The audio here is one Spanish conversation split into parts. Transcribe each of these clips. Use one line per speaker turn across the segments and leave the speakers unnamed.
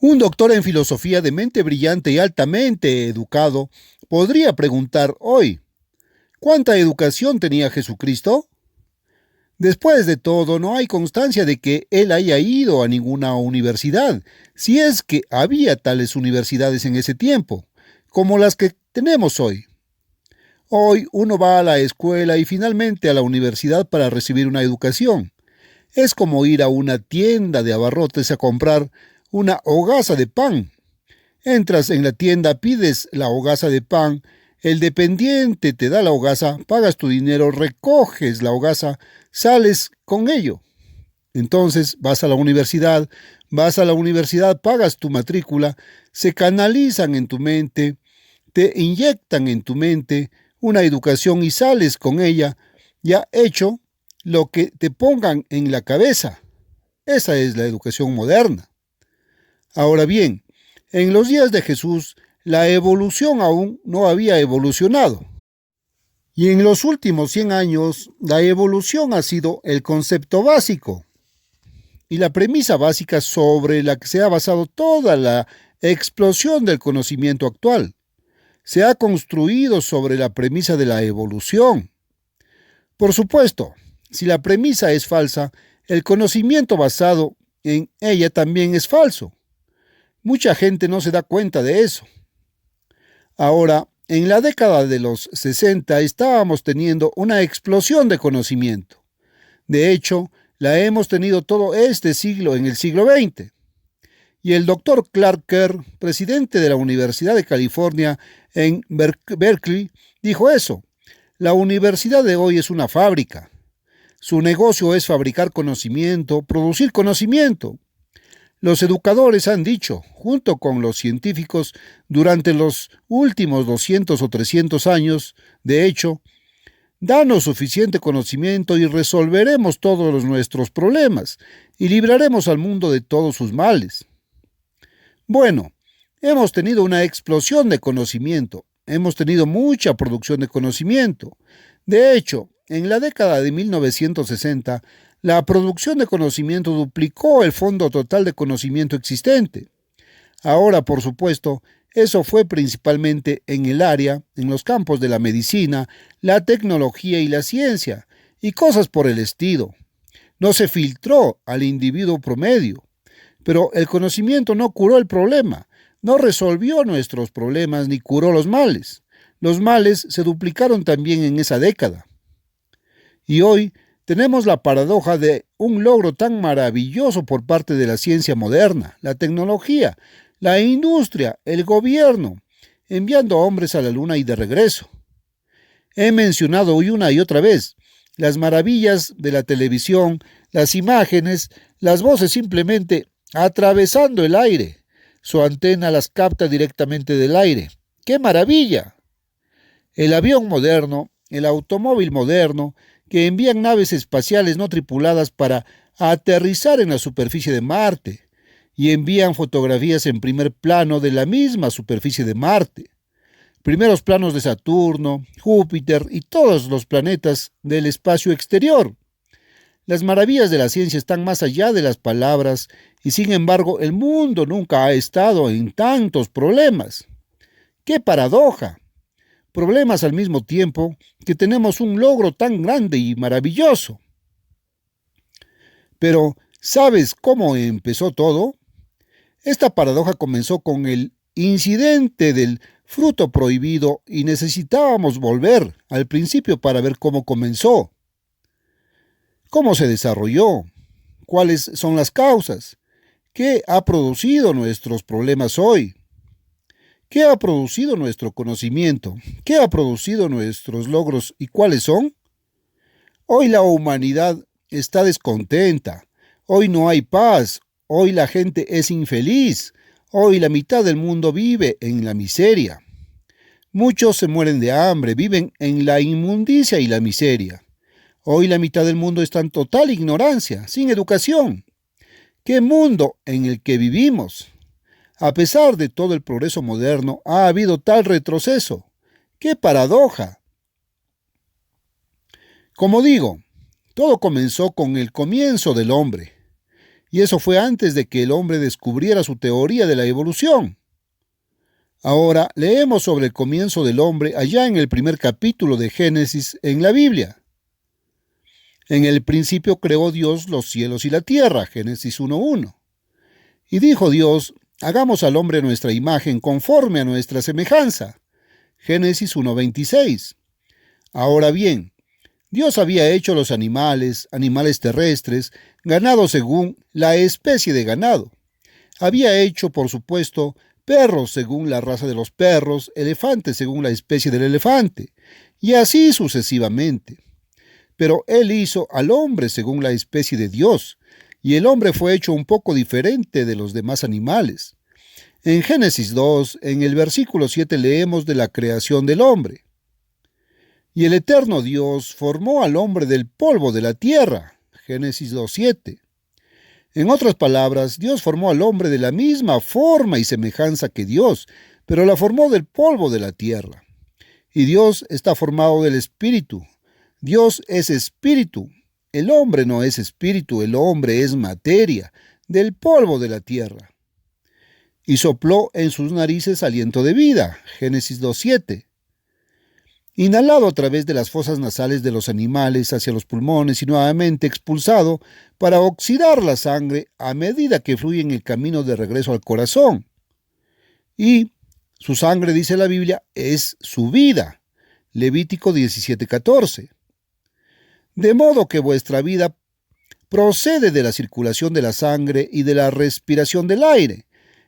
Un doctor en filosofía de mente brillante y altamente educado podría preguntar hoy, ¿cuánta educación tenía Jesucristo? Después de todo, no hay constancia de que él haya ido a ninguna universidad, si es que había tales universidades en ese tiempo, como las que tenemos hoy. Hoy uno va a la escuela y finalmente a la universidad para recibir una educación. Es como ir a una tienda de abarrotes a comprar una hogaza de pan. Entras en la tienda, pides la hogaza de pan, el dependiente te da la hogaza, pagas tu dinero, recoges la hogaza, sales con ello. Entonces vas a la universidad, pagas tu matrícula, se canalizan en tu mente, te inyectan en tu mente una educación y sales con ella, ya hecho lo que te pongan en la cabeza. Esa es la educación moderna. Ahora bien, en los días de Jesús, la evolución aún no había evolucionado. Y en los últimos 100 años, la evolución ha sido el concepto básico y la premisa básica sobre la que se ha basado toda la explosión del conocimiento actual. Se ha construido sobre la premisa de la evolución. Por supuesto, si la premisa es falsa, el conocimiento basado en ella también es falso. Mucha gente no se da cuenta de eso. Ahora, en la década de los 60 estábamos teniendo una explosión de conocimiento. De hecho, la hemos tenido todo este siglo en el siglo XX. Y el doctor Clark Kerr, presidente de la Universidad de California en Berkeley, dijo eso. La universidad de hoy es una fábrica. Su negocio es fabricar conocimiento, producir conocimiento. Los educadores han dicho, junto con los científicos, durante los últimos 200 o 300 años, de hecho, danos suficiente conocimiento y resolveremos todos nuestros problemas y libraremos al mundo de todos sus males. Bueno, hemos tenido una explosión de conocimiento, hemos tenido mucha producción de conocimiento. De hecho, en la década de 1960, la producción de conocimiento duplicó el fondo total de conocimiento existente. Ahora, por supuesto, eso fue principalmente en los campos de la medicina, la tecnología y la ciencia, y cosas por el estilo. No se filtró al individuo promedio. Pero el conocimiento no curó el problema, no resolvió nuestros problemas ni curó los males. Los males se duplicaron también en esa década. Y hoy tenemos la paradoja de un logro tan maravilloso por parte de la ciencia moderna, la tecnología, la industria, el gobierno, enviando hombres a la luna y de regreso. He mencionado hoy una y otra vez las maravillas de la televisión, las imágenes, las voces simplemente atravesando el aire. Su antena las capta directamente del aire. ¡Qué maravilla! El avión moderno, el automóvil moderno, que envían naves espaciales no tripuladas para aterrizar en la superficie de Marte y envían fotografías en primer plano de la misma superficie de Marte. Primeros planos de Saturno, Júpiter y todos los planetas del espacio exterior. Las maravillas de la ciencia están más allá de las palabras y sin embargo el mundo nunca ha estado en tantos problemas. ¡Qué paradoja! Problemas al mismo tiempo que tenemos un logro tan grande y maravilloso. Pero, ¿sabes cómo empezó todo? Esta paradoja comenzó con el incidente del fruto prohibido y necesitábamos volver al principio para ver cómo comenzó. ¿Cómo se desarrolló? ¿Cuáles son las causas? ¿Qué ha producido nuestros problemas hoy? ¿Qué ha producido nuestro conocimiento? ¿Qué ha producido nuestros logros y cuáles son? Hoy la humanidad está descontenta. Hoy no hay paz. Hoy la gente es infeliz. Hoy la mitad del mundo vive en la miseria. Muchos se mueren de hambre, viven en la inmundicia y la miseria. Hoy la mitad del mundo está en total ignorancia, sin educación. ¿Qué mundo en el que vivimos? A pesar de todo el progreso moderno, ha habido tal retroceso. ¡Qué paradoja! Como digo, todo comenzó con el comienzo del hombre. y eso fue antes de que el hombre descubriera su teoría de la evolución. Ahora leemos sobre el comienzo del hombre allá en el primer capítulo de Génesis en la Biblia. En el principio creó Dios los cielos y la tierra, Génesis 1:1. Y dijo Dios, hagamos al hombre nuestra imagen conforme a nuestra semejanza, Génesis 1:26. Ahora bien, Dios había hecho los animales, animales terrestres, ganado según la especie de ganado. Había hecho, por supuesto, perros según la raza de los perros, elefantes según la especie del elefante, y así sucesivamente. Pero Él hizo al hombre según la especie de Dios, y el hombre fue hecho un poco diferente de los demás animales. En Génesis 2, en el versículo 7 leemos de la creación del hombre. Y el eterno Dios formó al hombre del polvo de la tierra, Génesis 2:7. En otras palabras, Dios formó al hombre de la misma forma y semejanza que Dios, pero la formó del polvo de la tierra. Y Dios está formado del espíritu. Dios es espíritu. El hombre no es espíritu, el hombre es materia, del polvo de la tierra. Y sopló en sus narices aliento de vida, Génesis 2:7. Inhalado a través de las fosas nasales de los animales hacia los pulmones y nuevamente expulsado para oxidar la sangre a medida que fluye en el camino de regreso al corazón. Y su sangre, dice la Biblia, es su vida. Levítico 17:14. De modo que vuestra vida procede de la circulación de la sangre y de la respiración del aire,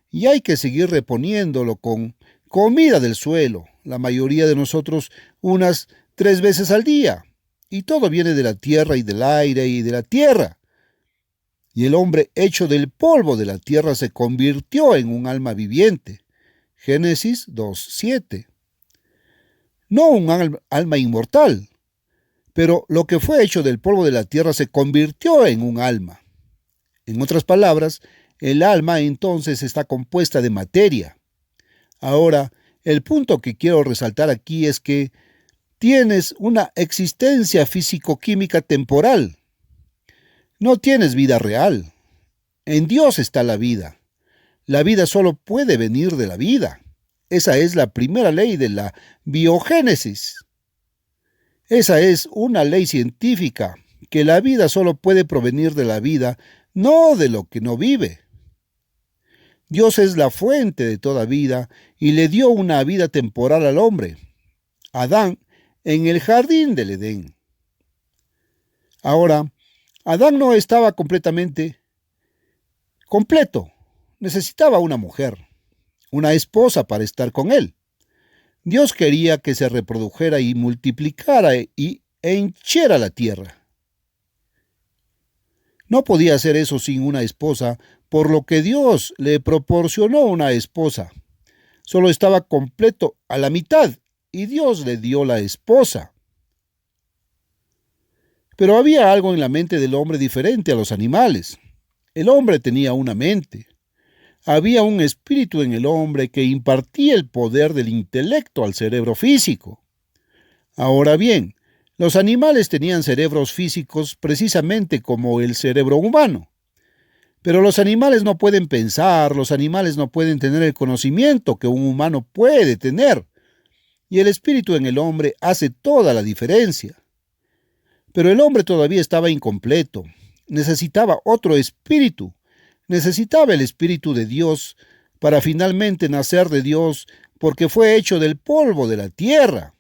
y hay que seguir reponiéndolo con comida del suelo, la mayoría de nosotros unas 3 veces al día, y todo viene de la tierra y del aire y de la tierra. Y el hombre hecho del polvo de la tierra se convirtió en un alma viviente. Génesis 2:7. No un alma inmortal, pero lo que fue hecho del polvo de la tierra se convirtió en un alma. En otras palabras, el alma entonces está compuesta de materia. Ahora, el punto que quiero resaltar aquí es que tienes una existencia físico-química temporal. No tienes vida real. En Dios está la vida. La vida solo puede venir de la vida. Esa es la primera ley de la biogénesis. Esa es una ley científica, que la vida solo puede provenir de la vida, no de lo que no vive. Dios es la fuente de toda vida y le dio una vida temporal al hombre, Adán, en el jardín del Edén. Ahora, Adán no estaba completamente completo. Necesitaba una mujer, una esposa para estar con él. Dios quería que se reprodujera y multiplicara y henchiera la tierra. No podía hacer eso sin una esposa, por lo que Dios le proporcionó una esposa. Solo estaba completo a la mitad y Dios le dio la esposa. Pero había algo en la mente del hombre diferente a los animales. El hombre tenía una mente. Había un espíritu en el hombre que impartía el poder del intelecto al cerebro físico. Ahora bien, los animales tenían cerebros físicos precisamente como el cerebro humano. Pero los animales no pueden pensar, los animales no pueden tener el conocimiento que un humano puede tener. Y el espíritu en el hombre hace toda la diferencia. Pero el hombre todavía estaba incompleto. Necesitaba otro espíritu. Necesitaba el espíritu de Dios para finalmente nacer de Dios, porque fue hecho del polvo de la tierra.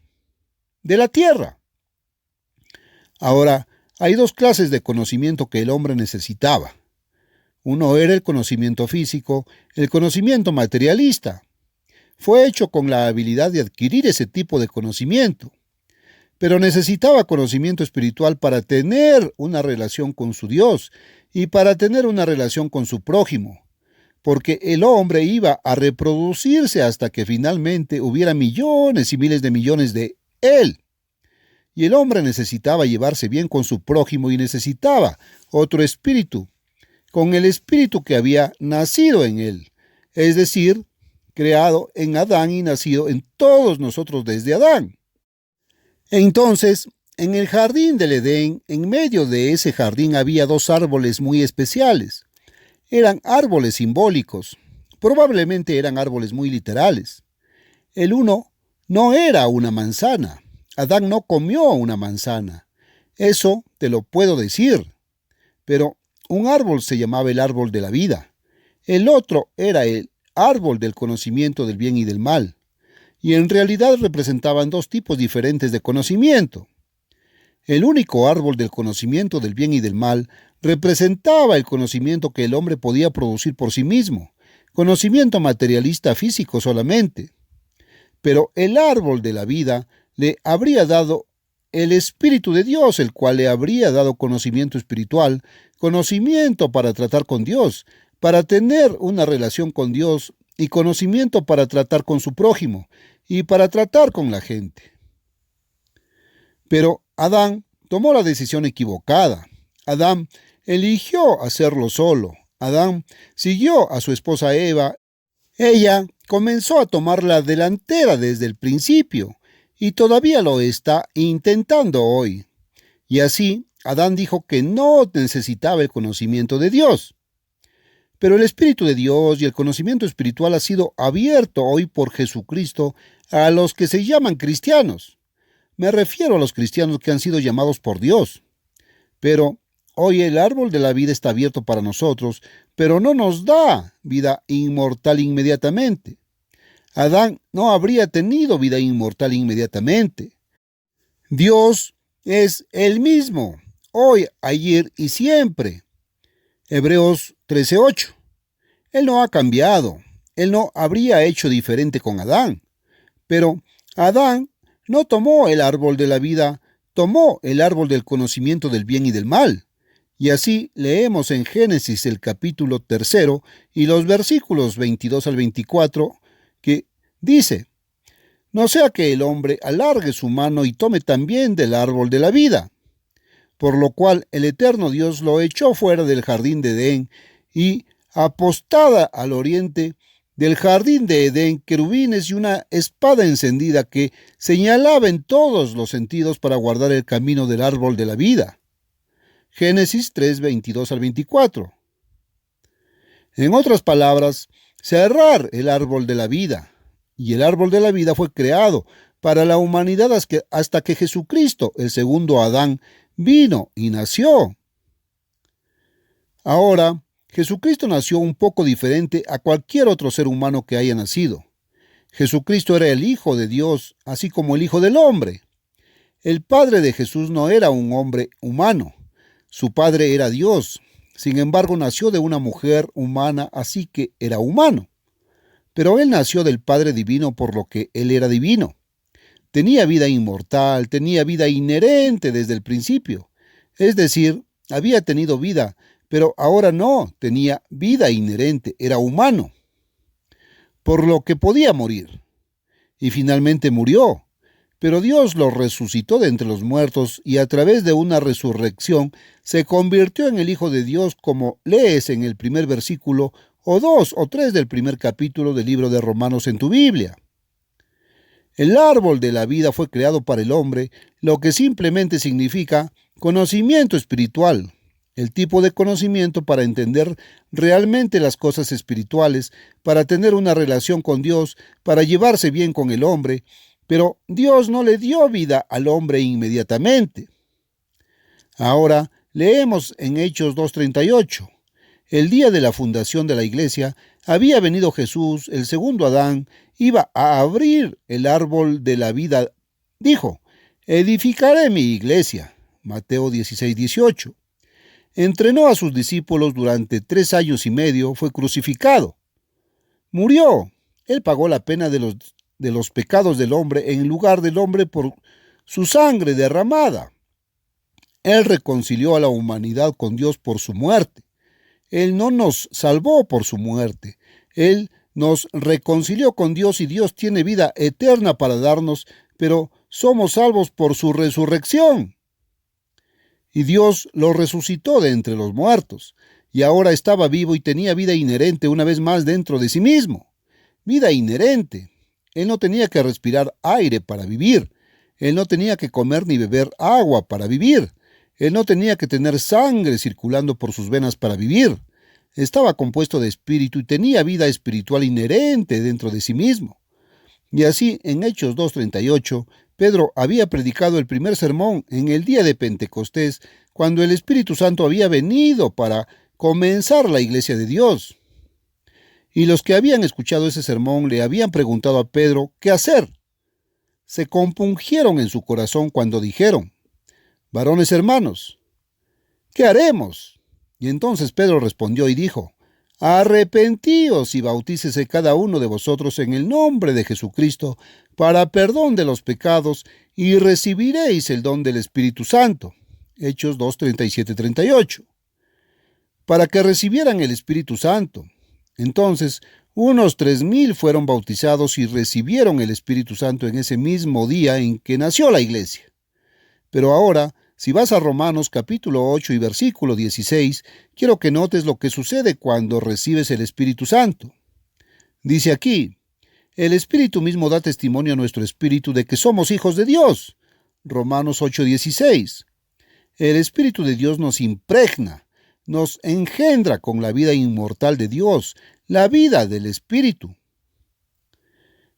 De la tierra. Ahora, hay 2 clases de conocimiento que el hombre necesitaba. Uno era el conocimiento físico, el conocimiento materialista. Fue hecho con la habilidad de adquirir ese tipo de conocimiento. Pero necesitaba conocimiento espiritual para tener una relación con su Dios y para tener una relación con su prójimo, porque el hombre iba a reproducirse hasta que finalmente hubiera millones y miles de millones de él. Y el hombre necesitaba llevarse bien con su prójimo y necesitaba otro espíritu, con el espíritu que había nacido en él, es decir, creado en Adán y nacido en todos nosotros desde Adán. Entonces, en el jardín del Edén, en medio de ese jardín había 2 árboles muy especiales. eran árboles simbólicos. Probablemente eran árboles muy literales. El uno no era una manzana. Adán no comió una manzana. Eso te lo puedo decir. Pero un árbol se llamaba el árbol de la vida. El otro era el árbol del conocimiento del bien y del mal. Y en realidad representaban dos tipos diferentes de conocimiento. El único árbol del conocimiento del bien y del mal representaba el conocimiento que el hombre podía producir por sí mismo, conocimiento materialista físico solamente. Pero el árbol de la vida le habría dado el Espíritu de Dios, el cual le habría dado conocimiento espiritual, conocimiento para tratar con Dios, para tener una relación con Dios y conocimiento para tratar con su prójimo y para tratar con la gente. Pero Adán tomó la decisión equivocada. Adán eligió hacerlo solo. Adán siguió a su esposa Eva. Ella comenzó a tomar la delantera desde el principio y todavía lo está intentando hoy. Y así, Adán dijo que no necesitaba el conocimiento de Dios. Pero el Espíritu de Dios y el conocimiento espiritual ha sido abierto hoy por Jesucristo a los que se llaman cristianos. Me refiero a los cristianos que han sido llamados por Dios. Pero hoy el árbol de la vida está abierto para nosotros, pero no nos da vida inmortal inmediatamente. Adán no habría tenido vida inmortal inmediatamente. Dios es el mismo, hoy, ayer y siempre. Hebreos 13:8. Él no ha cambiado. Él no habría hecho diferente con Adán. Pero Adán no tomó el árbol de la vida, tomó el árbol del conocimiento del bien y del mal. Y así leemos en Génesis el capítulo 3 y los versículos 22 al 24 que dice: no sea que el hombre alargue su mano y tome también del árbol de la vida. Por lo cual el eterno Dios lo echó fuera del jardín de Edén y apostada al oriente del jardín de Edén querubines y una espada encendida que señalaba en todos los sentidos para guardar el camino del árbol de la vida. Génesis 3, 22 al 24. En otras palabras, cerrar el árbol de la vida. Y el árbol de la vida fue creado para la humanidad hasta que Jesucristo, el segundo Adán, vino y nació. Ahora, Jesucristo nació un poco diferente a cualquier otro ser humano que haya nacido. Jesucristo era el Hijo de Dios, así como el Hijo del Hombre. El Padre de Jesús no era un hombre humano. Su Padre era Dios. Sin embargo, nació de una mujer humana, así que era humano. Pero Él nació del Padre Divino por lo que Él era divino. Tenía vida inmortal, tenía vida inherente desde el principio. Es decir, había tenido vida, pero ahora no tenía vida inherente, era humano. Por lo que podía morir. Y finalmente murió. Pero Dios lo resucitó de entre los muertos y a través de una resurrección se convirtió en el Hijo de Dios, como lees en el primer versículo o 2 o 3 del primer capítulo del libro de Romanos en tu Biblia. El árbol de la vida fue creado para el hombre, lo que simplemente significa conocimiento espiritual, el tipo de conocimiento para entender realmente las cosas espirituales, para tener una relación con Dios, para llevarse bien con el hombre, pero Dios no le dio vida al hombre inmediatamente. Ahora leemos en Hechos 2:38. El día de la fundación de la iglesia, había venido Jesús, el segundo Adán, iba a abrir el árbol de la vida. Dijo: edificaré mi iglesia. Mateo 16:18. Entrenó a sus discípulos durante 3 años y medio, fue crucificado. Murió. Él pagó la pena de los pecados del hombre en lugar del hombre por su sangre derramada. Él reconcilió a la humanidad con Dios por su muerte. Él no nos salvó por su muerte. Él nos reconcilió con Dios y Dios tiene vida eterna para darnos, pero somos salvos por su resurrección. Y Dios lo resucitó de entre los muertos, y ahora estaba vivo y tenía vida inherente una vez más dentro de sí mismo. Vida inherente. Él no tenía que respirar aire para vivir. Él no tenía que comer ni beber agua para vivir. Él no tenía que tener sangre circulando por sus venas para vivir. estaba compuesto de espíritu y tenía vida espiritual inherente dentro de sí mismo. Y así, en Hechos 2:38, Pedro había predicado el primer sermón en el día de Pentecostés, cuando el Espíritu Santo había venido para comenzar la iglesia de Dios. Y los que habían escuchado ese sermón le habían preguntado a Pedro qué hacer. Se compungieron en su corazón cuando dijeron: «Varones hermanos, ¿qué haremos?». Y entonces Pedro respondió y dijo: «Arrepentíos y bautícese cada uno de vosotros en el nombre de Jesucristo para perdón de los pecados, y recibiréis el don del Espíritu Santo». Hechos 2:37-38. Para que recibieran el Espíritu Santo. Entonces, unos 3,000 fueron bautizados y recibieron el Espíritu Santo en ese mismo día en que nació la iglesia. Pero ahora, si vas a Romanos capítulo 8 y versículo 16, quiero que notes lo que sucede cuando recibes el Espíritu Santo. Dice aquí: «El Espíritu mismo da testimonio a nuestro espíritu de que somos hijos de Dios». Romanos 8:16. El Espíritu de Dios nos impregna, nos engendra con la vida inmortal de Dios, la vida del Espíritu.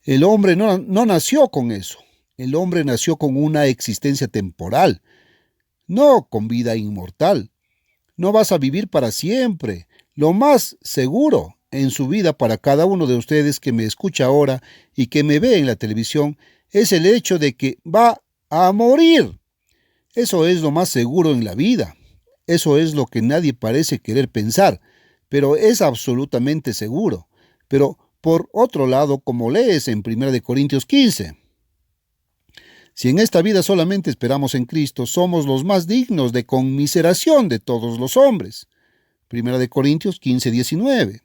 El hombre no nació con eso. El hombre nació con una existencia temporal, no con vida inmortal. No vas a vivir para siempre. Lo más seguro en su vida para cada uno de ustedes que me escucha ahora y que me ve en la televisión es el hecho de que va a morir. Eso es lo más seguro en la vida. Eso es lo que nadie parece querer pensar, pero es absolutamente seguro. Pero, por otro lado, como lees en 1 Corintios 15, si en esta vida solamente esperamos en Cristo, somos los más dignos de conmiseración de todos los hombres. 1 Corintios 15:19.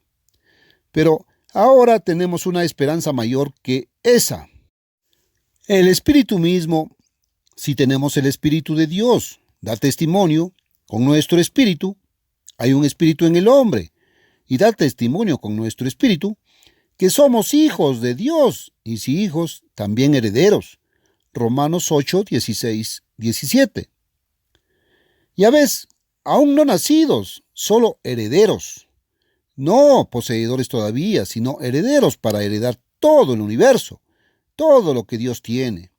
Pero ahora tenemos una esperanza mayor que esa. El Espíritu mismo, si tenemos el Espíritu de Dios, da testimonio con nuestro espíritu. Hay un espíritu en el hombre, y da testimonio con nuestro espíritu que somos hijos de Dios, y si hijos, también herederos. Romanos 8, 16, 17. Ya ves, aún no nacidos, solo herederos. No poseedores todavía, sino herederos para heredar todo el universo, todo lo que Dios tiene.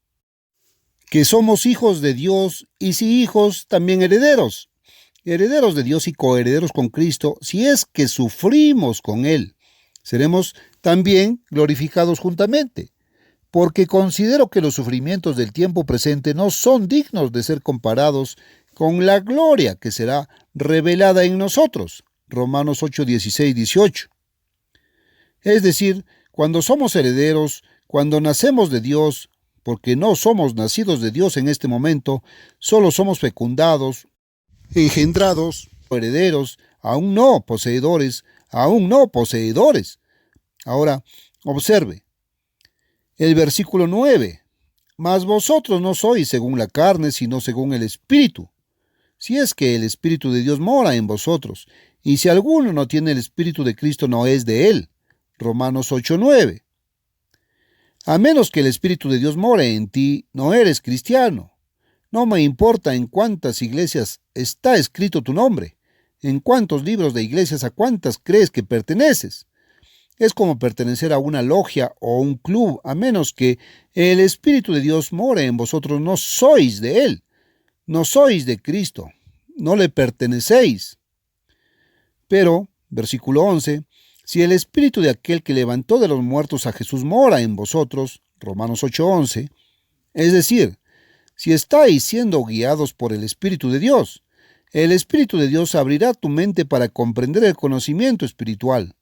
Que somos hijos de Dios, y si hijos, también herederos. Herederos de Dios y coherederos con Cristo, si es que sufrimos con Él. Seremos también glorificados juntamente, porque considero que los sufrimientos del tiempo presente no son dignos de ser comparados con la gloria que será revelada en nosotros. Romanos 8, 16, 18. Es decir, cuando somos herederos, cuando nacemos de Dios, porque no somos nacidos de Dios en este momento, solo somos fecundados, engendrados, herederos, aún no poseedores. Ahora, observe el versículo 9. «Mas vosotros no sois según la carne, sino según el Espíritu, si es que el Espíritu de Dios mora en vosotros. Y si alguno no tiene el Espíritu de Cristo, no es de él». Romanos 8:9. A menos que el Espíritu de Dios more en ti, no eres cristiano. No me importa en cuántas iglesias está escrito tu nombre, en cuántos libros de iglesias, a cuántas crees que perteneces. Es como pertenecer a una logia o un club, a menos que el Espíritu de Dios more en vosotros, no sois de Él, no sois de Cristo, no le pertenecéis. Pero, versículo 11, si el Espíritu de aquel que levantó de los muertos a Jesús mora en vosotros, Romanos 8:11, es decir, si estáis siendo guiados por el Espíritu de Dios, el Espíritu de Dios abrirá tu mente para comprender el conocimiento espiritual.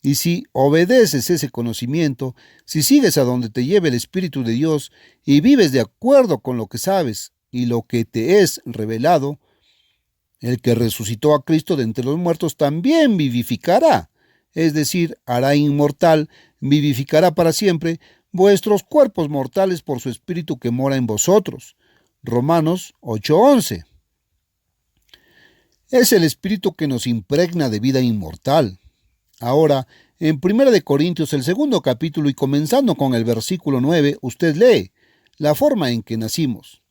Y si obedeces ese conocimiento, si sigues a donde te lleve el Espíritu de Dios y vives de acuerdo con lo que sabes y lo que te es revelado, el que resucitó a Cristo de entre los muertos también vivificará, es decir, hará inmortal, vivificará para siempre vuestros cuerpos mortales por su Espíritu que mora en vosotros. Romanos 8:11. Es el Espíritu que nos impregna de vida inmortal. Ahora, en 1 Corintios, el 2 capítulo, y comenzando con el versículo 9, usted lee la forma en que nacimos.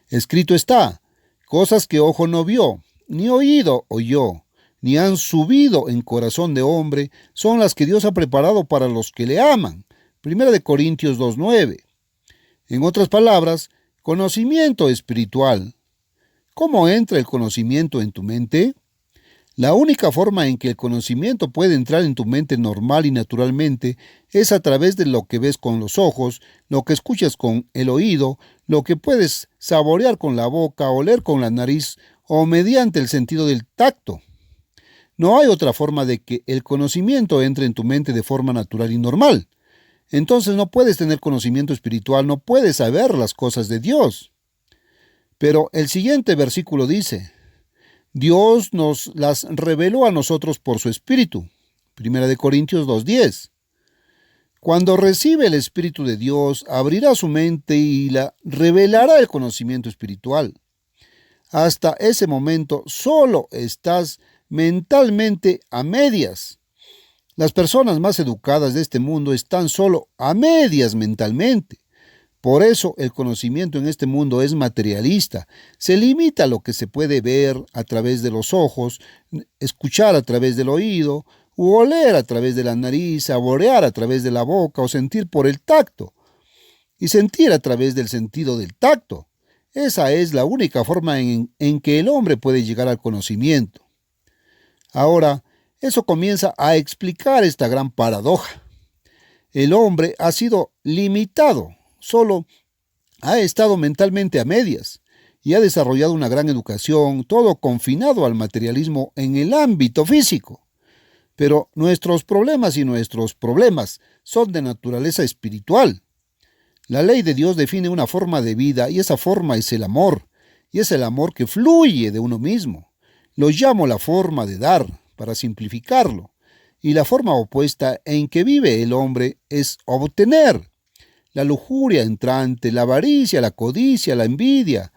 Escrito está: cosas que ojo no vio, ni oído oyó, ni han subido en corazón de hombre, son las que Dios ha preparado para los que le aman. 1 Corintios 2:9. En otras palabras, conocimiento espiritual. ¿Cómo entra el conocimiento en tu mente? La única forma en que el conocimiento puede entrar en tu mente normal y naturalmente es a través de lo que ves con los ojos, lo que escuchas con el oído, lo que puedes saborear con la boca, oler con la nariz o mediante el sentido del tacto. No hay otra forma de que el conocimiento entre en tu mente de forma natural y normal. Entonces no puedes tener conocimiento espiritual, no puedes saber las cosas de Dios. Pero el siguiente versículo dice: Dios nos las reveló a nosotros por su Espíritu. 1 Corintios 2:10. Cuando recibe el Espíritu de Dios, abrirá su mente y la revelará el conocimiento espiritual. Hasta ese momento solo estás mentalmente a medias. Las personas más educadas de este mundo están solo a medias mentalmente. Por eso el conocimiento en este mundo es materialista. Se limita a lo que se puede ver a través de los ojos, escuchar a través del oído, u oler a través de la nariz, saborear a través de la boca o sentir por el tacto. Y sentir a través del sentido del tacto. Esa es la única forma en que el hombre puede llegar al conocimiento. Ahora, eso comienza a explicar esta gran paradoja. El hombre ha sido limitado. Solo ha estado mentalmente a medias y ha desarrollado una gran educación, todo confinado al materialismo en el ámbito físico. Pero nuestros problemas son de naturaleza espiritual. La ley de Dios define una forma de vida y esa forma es el amor, y es el amor que fluye de uno mismo. Lo llamo la forma de dar, para simplificarlo, y la forma opuesta en que vive el hombre es obtener. La lujuria entrante, la avaricia, la codicia, la envidia,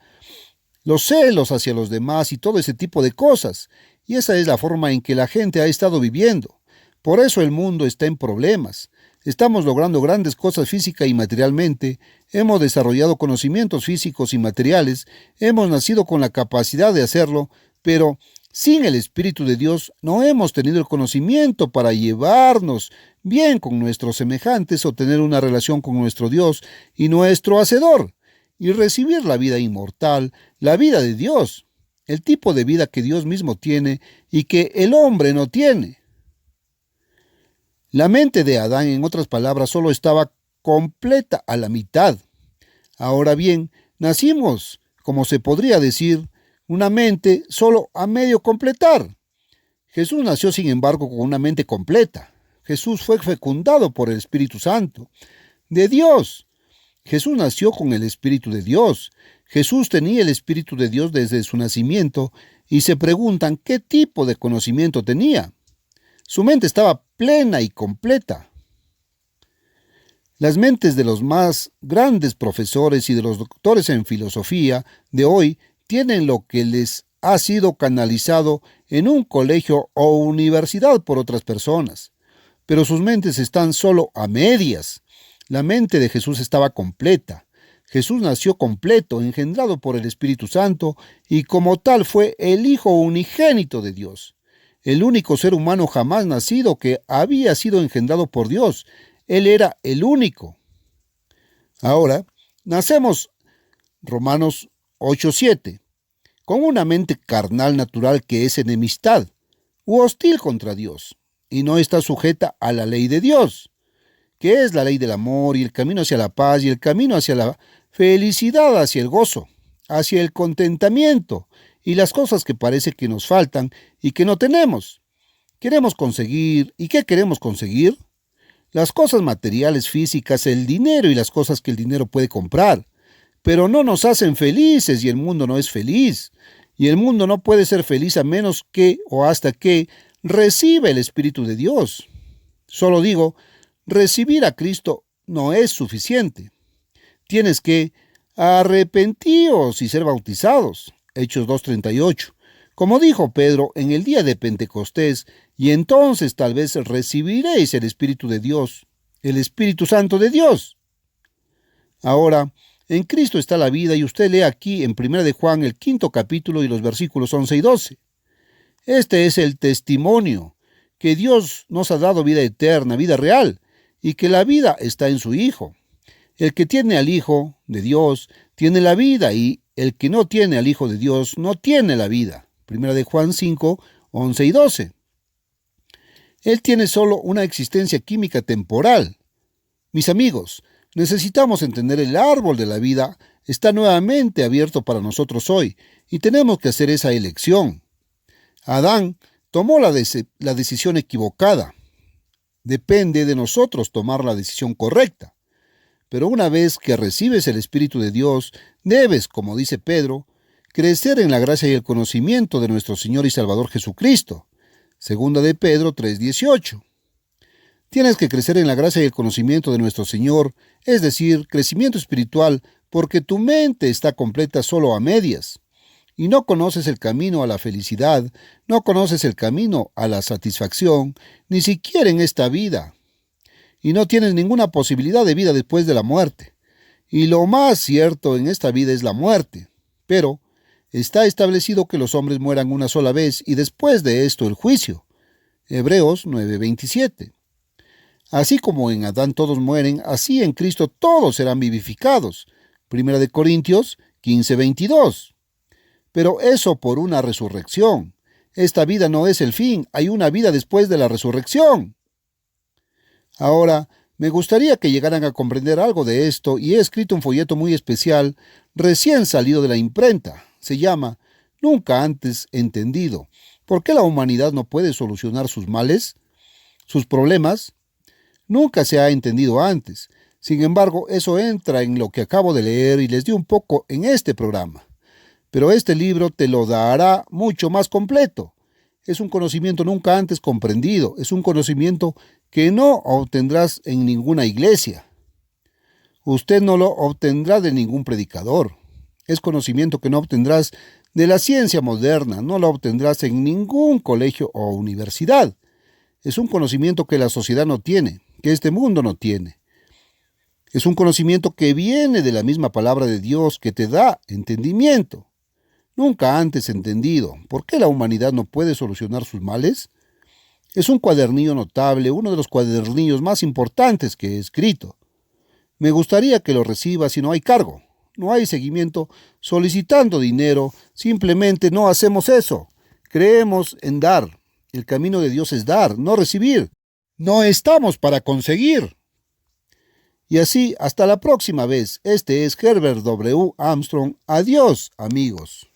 los celos hacia los demás y todo ese tipo de cosas. Y esa es la forma en que la gente ha estado viviendo. Por eso el mundo está en problemas. Estamos logrando grandes cosas física y materialmente. Hemos desarrollado conocimientos físicos y materiales. Hemos nacido con la capacidad de hacerlo, pero sin el Espíritu de Dios no hemos tenido el conocimiento para llevarnos bien con nuestros semejantes o tener una relación con nuestro Dios y nuestro Hacedor y recibir la vida inmortal, la vida de Dios, el tipo de vida que Dios mismo tiene y que el hombre no tiene. La mente de Adán, en otras palabras, solo estaba completa a la mitad. Ahora bien, nacimos, como se podría decir, una mente solo a medio completar. Jesús nació, sin embargo, con una mente completa. Jesús fue fecundado por el Espíritu Santo de Dios. Jesús nació con el Espíritu de Dios. Jesús tenía el Espíritu de Dios desde su nacimiento y se preguntan qué tipo de conocimiento tenía. Su mente estaba plena y completa. Las mentes de los más grandes profesores y de los doctores en filosofía de hoy tienen lo que les ha sido canalizado en un colegio o universidad por otras personas, pero sus mentes están solo a medias. La mente de Jesús estaba completa. Jesús nació completo, engendrado por el Espíritu Santo, y como tal fue el Hijo unigénito de Dios, el único ser humano jamás nacido que había sido engendrado por Dios. Él era el único. Ahora, nacemos, Romanos 8:7, con una mente carnal natural que es enemistad u hostil contra Dios, y no está sujeta a la ley de Dios, que es la ley del amor y el camino hacia la paz y el camino hacia la felicidad, hacia el gozo, hacia el contentamiento y las cosas que parece que nos faltan y que no tenemos. Queremos conseguir, ¿y qué queremos conseguir? Las cosas materiales, físicas, el dinero y las cosas que el dinero puede comprar, pero no nos hacen felices y el mundo no es feliz. Y el mundo no puede ser feliz a menos que o hasta que reciba el Espíritu de Dios. Solo digo, recibir a Cristo no es suficiente. Tienes que arrepentiros y ser bautizados. Hechos 2:38. Como dijo Pedro en el día de Pentecostés, y entonces tal vez recibiréis el Espíritu de Dios, el Espíritu Santo de Dios. Ahora, en Cristo está la vida y usted lee aquí en 1 de Juan el 5º capítulo y los versículos 11 y 12. Este es el testimonio, que Dios nos ha dado vida eterna, vida real, y que la vida está en su Hijo. El que tiene al Hijo de Dios tiene la vida, y el que no tiene al Hijo de Dios no tiene la vida. Primera de Juan 5, 11 y 12. Él tiene solo una existencia química temporal. Mis amigos, necesitamos entender el árbol de la vida está nuevamente abierto para nosotros hoy, y tenemos que hacer esa elección. Adán tomó la decisión equivocada. Depende de nosotros tomar la decisión correcta. Pero una vez que recibes el Espíritu de Dios, debes, como dice Pedro, crecer en la gracia y el conocimiento de nuestro Señor y Salvador Jesucristo. Segunda de Pedro 3:18. Tienes que crecer en la gracia y el conocimiento de nuestro Señor, es decir, crecimiento espiritual, porque tu mente está completa solo a medias. Y no conoces el camino a la felicidad, no conoces el camino a la satisfacción, ni siquiera en esta vida. Y no tienes ninguna posibilidad de vida después de la muerte. Y lo más cierto en esta vida es la muerte. Pero está establecido que los hombres mueran una sola vez y después de esto el juicio. Hebreos 9:27. Así como en Adán todos mueren, así en Cristo todos serán vivificados. Primera de Corintios 15:22. Pero eso por una resurrección. Esta vida no es el fin, hay una vida después de la resurrección. Ahora, me gustaría que llegaran a comprender algo de esto y he escrito un folleto muy especial recién salido de la imprenta. Se llama Nunca antes entendido. ¿Por qué la humanidad no puede solucionar sus males? ¿Sus problemas? Nunca se ha entendido antes. Sin embargo, eso entra en lo que acabo de leer y les di un poco en este programa. Pero este libro te lo dará mucho más completo. Es un conocimiento nunca antes comprendido. Es un conocimiento que no obtendrás en ninguna iglesia. Usted no lo obtendrá de ningún predicador. Es conocimiento que no obtendrás de la ciencia moderna. No lo obtendrás en ningún colegio o universidad. Es un conocimiento que la sociedad no tiene, que este mundo no tiene. Es un conocimiento que viene de la misma palabra de Dios que te da entendimiento. Nunca antes entendido. ¿Por qué la humanidad no puede solucionar sus males? Es un cuadernillo notable, uno de los cuadernillos más importantes que he escrito. Me gustaría que lo recibas y no hay cargo. No hay seguimiento solicitando dinero. Simplemente no hacemos eso. Creemos en dar. El camino de Dios es dar, no recibir. No estamos para conseguir. Y así, hasta la próxima vez. Este es Herbert W. Armstrong. Adiós, amigos.